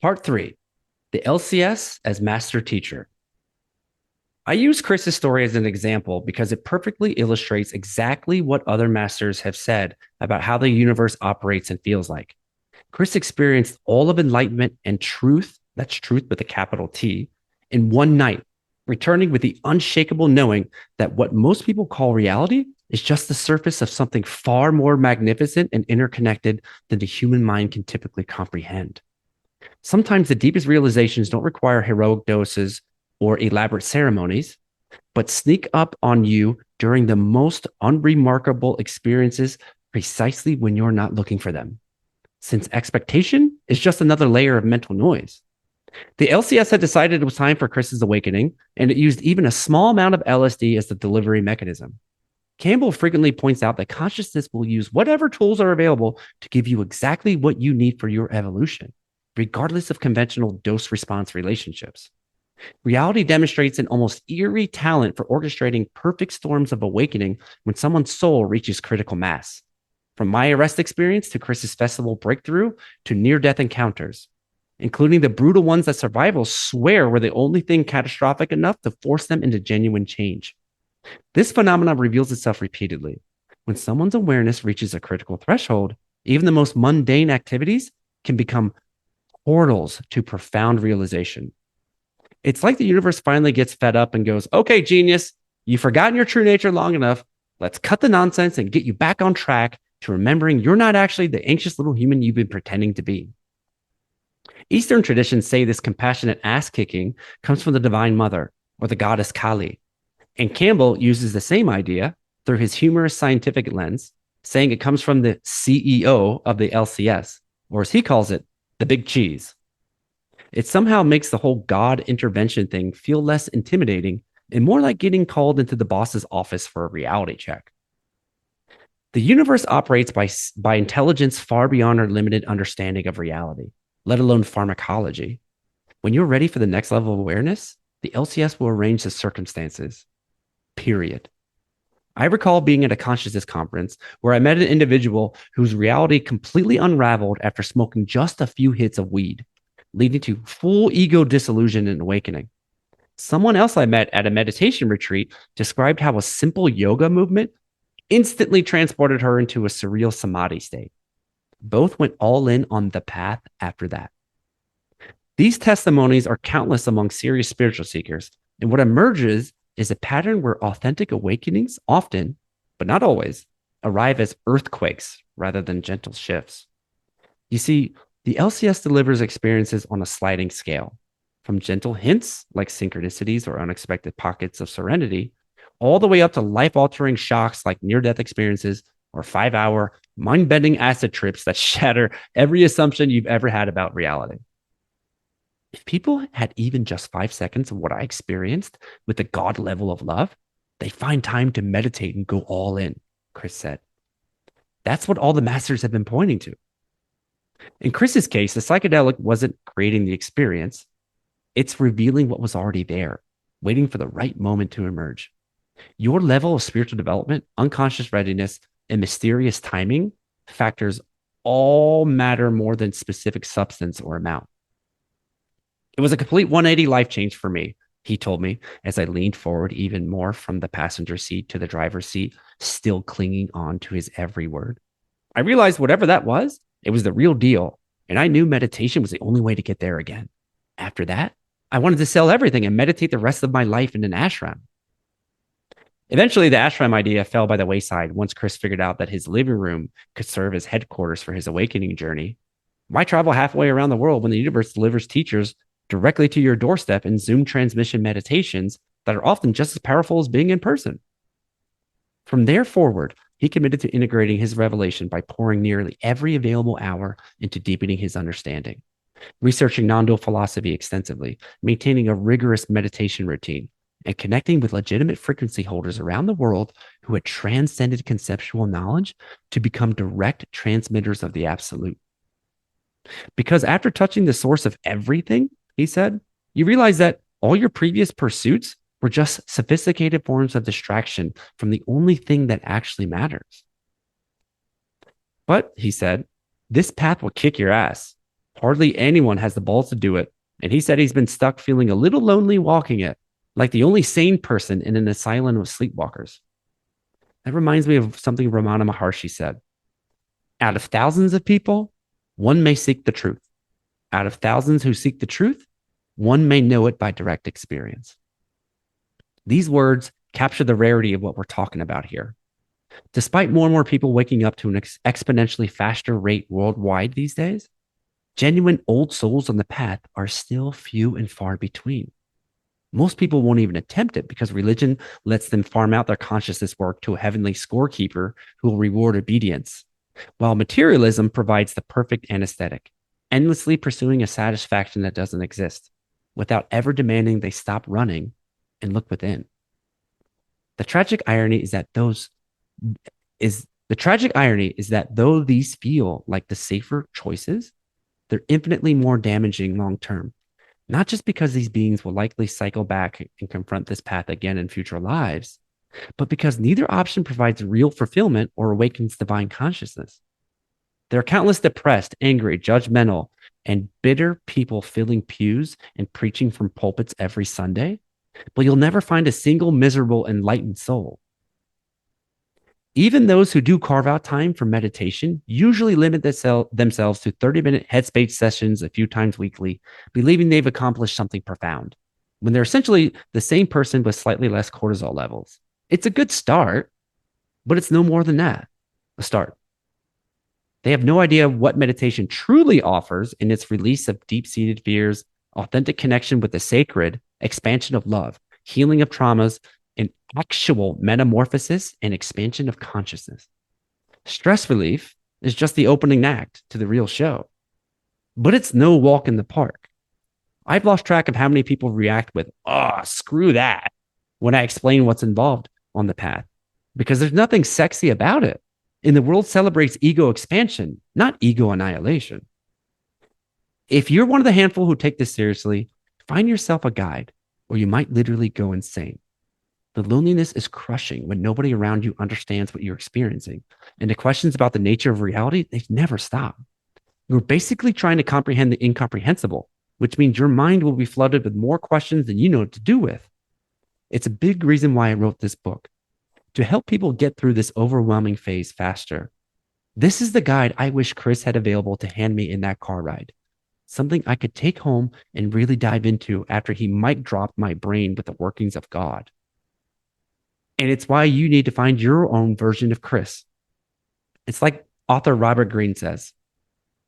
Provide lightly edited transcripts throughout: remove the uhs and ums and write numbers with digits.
Part 3, the LCS as master teacher. I use Chris's story as an example because it perfectly illustrates exactly what other masters have said about how the universe operates and feels like. Chris experienced all of enlightenment and truth, that's truth with a capital T, in one night, returning with the unshakable knowing that what most people call reality is just the surface of something far more magnificent and interconnected than the human mind can typically comprehend. Sometimes the deepest realizations don't require heroic doses or elaborate ceremonies, but sneak up on you during the most unremarkable experiences precisely when you're not looking for them, since expectation is just another layer of mental noise. The LCS had decided it was time for Chris's awakening, and it used even a small amount of LSD as the delivery mechanism. Campbell frequently points out that consciousness will use whatever tools are available to give you exactly what you need for your evolution, regardless of conventional dose response relationships. Reality demonstrates an almost eerie talent for orchestrating perfect storms of awakening when someone's soul reaches critical mass. From my arrest experience to Chris's festival breakthrough to near death encounters, including the brutal ones that survivors swear were the only thing catastrophic enough to force them into genuine change. This phenomenon reveals itself repeatedly. When someone's awareness reaches a critical threshold, even the most mundane activities can become portals to profound realization. It's like the universe finally gets fed up and goes, okay, genius, you've forgotten your true nature long enough. Let's cut the nonsense and get you back on track to remembering you're not actually the anxious little human you've been pretending to be. Eastern traditions say this compassionate ass kicking comes from the Divine Mother or the goddess Kali. And Campbell uses the same idea through his humorous scientific lens, saying it comes from the CEO of the LCS, or as he calls it, the big cheese. It somehow makes the whole God intervention thing feel less intimidating and more like getting called into the boss's office for a reality check. The universe operates by intelligence far beyond our limited understanding of reality, let alone pharmacology. When you're ready for the next level of awareness, the LCS will arrange the circumstances. Period. I recall being at a consciousness conference where I met an individual whose reality completely unraveled after smoking just a few hits of weed, leading to full ego disillusion and awakening. Someone else I met at a meditation retreat described how a simple yoga movement instantly transported her into a surreal samadhi state. Both went all in on the path after that. These testimonies are countless among serious spiritual seekers, and what emerges is a pattern where authentic awakenings often, but not always, arrive as earthquakes rather than gentle shifts. You see, the LCS delivers experiences on a sliding scale, from gentle hints like synchronicities or unexpected pockets of serenity, all the way up to life altering shocks like near death experiences or 5-hour mind bending acid trips that shatter every assumption you've ever had about reality. If people had even just 5 seconds of what I experienced with the God level of love, they find time to meditate and go all in, Chris said. That's what all the masters have been pointing to. In Chris's case, the psychedelic wasn't creating the experience, it's revealing what was already there, waiting for the right moment to emerge. Your level of spiritual development, unconscious readiness, and mysterious timing factors all matter more than specific substance or amount. It was a complete 180 life change for me, he told me as I leaned forward even more from the passenger seat to the driver's seat, still clinging on to his every word. I realized whatever that was, it was the real deal. And I knew meditation was the only way to get there again. After that, I wanted to sell everything and meditate the rest of my life in an ashram. Eventually, the ashram idea fell by the wayside once Chris figured out that his living room could serve as headquarters for his awakening journey. Why travel halfway around the world when the universe delivers teachers directly to your doorstep in Zoom transmission meditations that are often just as powerful as being in person? From there forward, he committed to integrating his revelation by pouring nearly every available hour into deepening his understanding, researching non-dual philosophy extensively, maintaining a rigorous meditation routine, and connecting with legitimate frequency holders around the world who had transcended conceptual knowledge to become direct transmitters of the absolute. Because after touching the source of everything, he said, you realize that all your previous pursuits were just sophisticated forms of distraction from the only thing that actually matters. But, he said, this path will kick your ass Hardly anyone has the balls to do it. And he said he's been stuck feeling a little lonely walking it, like the only sane person in an asylum of sleepwalkers. That reminds me of something Ramana Maharshi said. Out of thousands of people, one may seek the truth. Out of thousands who seek the truth, one may know it by direct experience. These words capture the rarity of what we're talking about here. Despite more and more people waking up to an exponentially faster rate worldwide these days, genuine old souls on the path are still few and far between. Most people won't even attempt it because religion lets them farm out their consciousness work to a heavenly scorekeeper who will reward obedience, while materialism provides the perfect anesthetic, endlessly pursuing a satisfaction that doesn't exist, without ever demanding they stop running and look within. The tragic irony is that though these feel like the safer choices, they're infinitely more damaging long term. Not just because these beings will likely cycle back and confront this path again in future lives, but because neither option provides real fulfillment or awakens divine consciousness. There are countless depressed, angry, judgmental, and bitter people filling pews and preaching from pulpits every Sunday, but you'll never find a single miserable, enlightened soul. Even those who do carve out time for meditation usually limit themselves to 30-minute headspace sessions a few times weekly, believing they've accomplished something profound, when they're essentially the same person with slightly less cortisol levels. It's a good start, but it's no more than that, a start. They have no idea what meditation truly offers in its release of deep-seated fears, authentic connection with the sacred, expansion of love, healing of traumas, and actual metamorphosis and expansion of consciousness. Stress relief is just the opening act to the real show, but it's no walk in the park. I've lost track of how many people react with, "Oh, screw that," when I explain what's involved on the path, because there's nothing sexy about it. And the world celebrates ego expansion, not ego annihilation. If you're one of the handful who take this seriously, find yourself a guide, or you might literally go insane. The loneliness is crushing when nobody around you understands what you're experiencing. And the questions about the nature of reality, they never stop. You're basically trying to comprehend the incomprehensible, which means your mind will be flooded with more questions than you know what to do with. It's a big reason why I wrote this book, to help people get through this overwhelming phase faster. This is the guide I wish Chris had available to hand me in that car ride. Something I could take home and really dive into after he mic dropped my brain with the workings of God. And it's why you need to find your own version of Chris. It's like author Robert Greene says,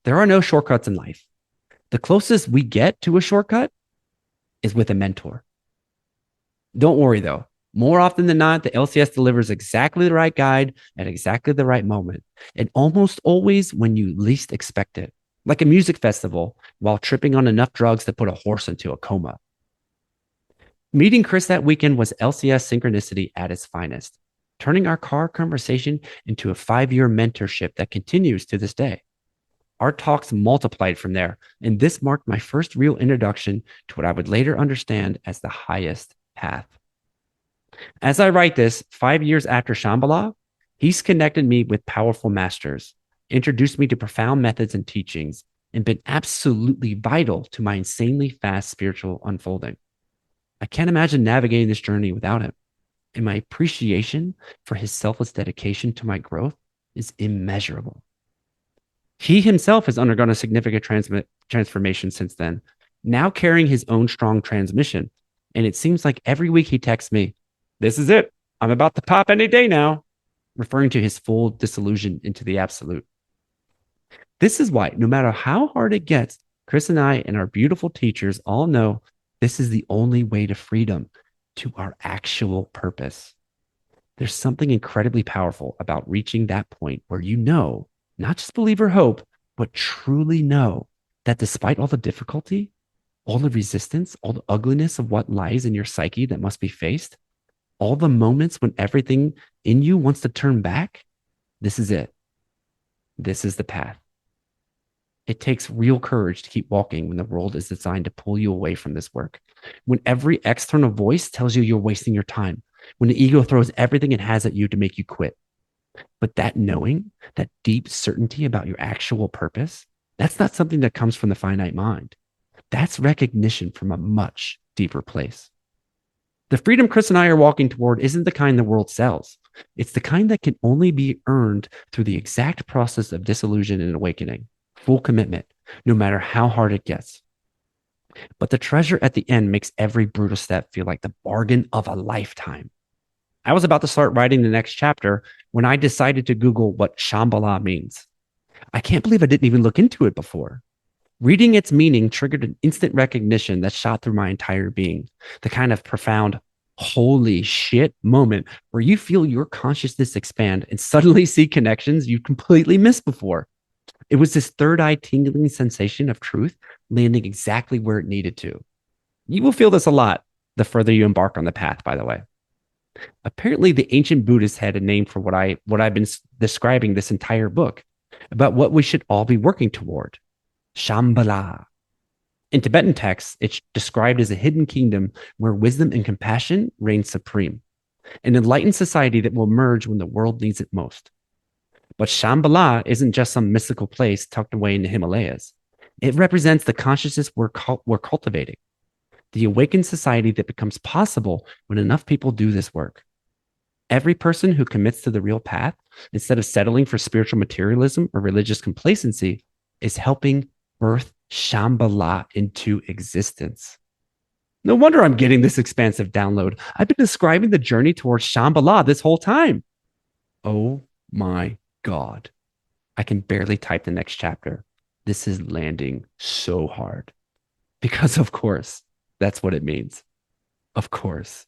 there are no shortcuts in life. The closest we get to a shortcut is with a mentor. Don't worry though. More often than not, the LCS delivers exactly the right guide at exactly the right moment, and almost always when you least expect it, like a music festival while tripping on enough drugs to put a horse into a coma. Meeting Chris that weekend was LCS synchronicity at its finest, turning our car conversation into a 5-year mentorship that continues to this day. Our talks multiplied from there, and this marked my first real introduction to what I would later understand as the highest path. As I write this, 5 years after Shambhala, he's connected me with powerful masters, introduced me to profound methods and teachings, and been absolutely vital to my insanely fast spiritual unfolding. I can't imagine navigating this journey without him, and my appreciation for his selfless dedication to my growth is immeasurable. He himself has undergone a significant transformation since then, now carrying his own strong transmission, and it seems like every week he texts me, "This is it. I'm about to pop any day now," referring to his full disillusion into the absolute. This is why, no matter how hard it gets, Chris and I and our beautiful teachers all know this is the only way to freedom, to our actual purpose. There's something incredibly powerful about reaching that point where you know, not just believe or hope, but truly know that despite all the difficulty, all the resistance, all the ugliness of what lies in your psyche that must be faced, all the moments when everything in you wants to turn back, this is it. This is the path. It takes real courage to keep walking when the world is designed to pull you away from this work. When every external voice tells you you're wasting your time. When the ego throws everything it has at you to make you quit. But that knowing, that deep certainty about your actual purpose, That's not something that comes from the finite mind. That's recognition from a much deeper place. The freedom Chris and I are walking toward isn't the kind the world sells. It's the kind that can only be earned through the exact process of disillusion and awakening, full commitment, no matter how hard it gets. But the treasure at the end makes every brutal step feel like the bargain of a lifetime. I was about to start writing the next chapter when I decided to Google what Shambhala means. I can't believe I didn't even look into it before. Reading its meaning triggered an instant recognition that shot through my entire being, the kind of profound, holy shit moment where you feel your consciousness expand and suddenly see connections you completely missed before. It was this third eye tingling sensation of truth landing exactly where it needed to. You will feel this a lot the further you embark on the path, by the way. Apparently, the ancient Buddhists had a name for what I've been describing this entire book about what we should all be working toward. Shambhala. In Tibetan texts, it's described as a hidden kingdom where wisdom and compassion reign supreme, an enlightened society that will emerge when the world needs it most. But Shambhala isn't just some mystical place tucked away in the Himalayas. It represents the consciousness we're cultivating, the awakened society that becomes possible when enough people do this work. Every person who commits to the real path, instead of settling for spiritual materialism or religious complacency, is helping birth Shambhala into existence. No wonder I'm getting this expansive download. I've been describing the journey towards Shambhala this whole time. Oh my God. I can barely type the next chapter. This is landing so hard. Because, of course, that's what it means. Of course.